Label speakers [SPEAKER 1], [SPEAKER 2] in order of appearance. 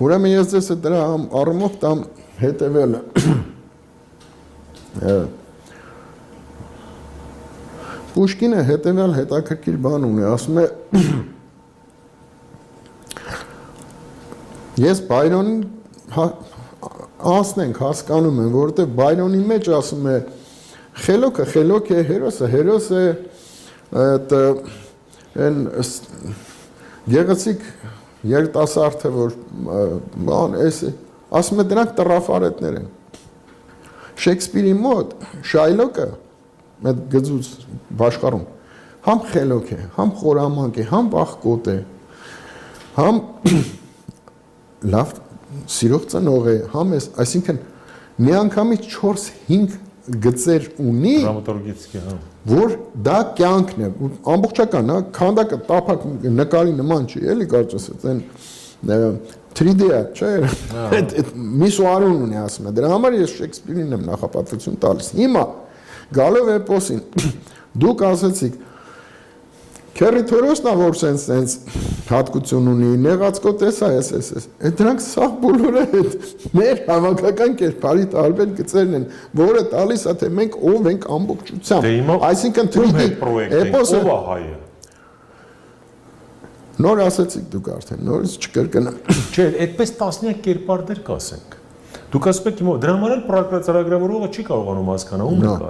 [SPEAKER 1] Ուրեմն ես ձեզ դրա առումով տամ հետևելը։ Պուշկինը հետևյալ հետաքրքիր բան ունի, ասում է ես Բայրոնին անցնենք հասկանում եմ, որովհետև Բայրոնի մեջ ասում է խելոքը խելոք է, հերոսը այդ այն գեղեցիկ երիտասարդը որ բան էս ասում է դրանք տրաֆարետներ են։ Շեքսպիրի մոտ Շայլոկը այդ գծուց աշխարհում համ խելոք է, համ խորամանկ է, համ վախկոտ է, համ լավ սիրող ծնող է, համ էս, այսինքն միանգամից 4-5 գծեր ունի, որ դա կյանքն է, ամբողջական, հա, քանդակը տափակ նկարի նման չի, էլի կարծես այն 3D-ա, չէ՞, միսուարուն ունի ասում է, դրա համար ես Շեքսպիրին եմ նախապատվություն տալիս։ Հիմա գալով էպոսին, դուք ասեցիք, Քերի Թորոսն ա որ սենց հատկություն ունի, նեղացկոտ էս, դրանք սաղ բոլորը մեր հավաքական կերպարի տարբեր գծերն են, որը տալիս է, թե մենք ով ենք ամբողջությամբ, այսինքն 3D էպոսը,
[SPEAKER 2] ով է հայը։
[SPEAKER 1] Նոր ասեցիք դուք արդեն, նորից չկրկնեմ։
[SPEAKER 2] Չէ, այդպես տասնյակ կերպարներ կասենք։ Դուք ասում եք, դրա համար էլ ծրագրավորողը չի կարողանում հասկանալ ում նկարի։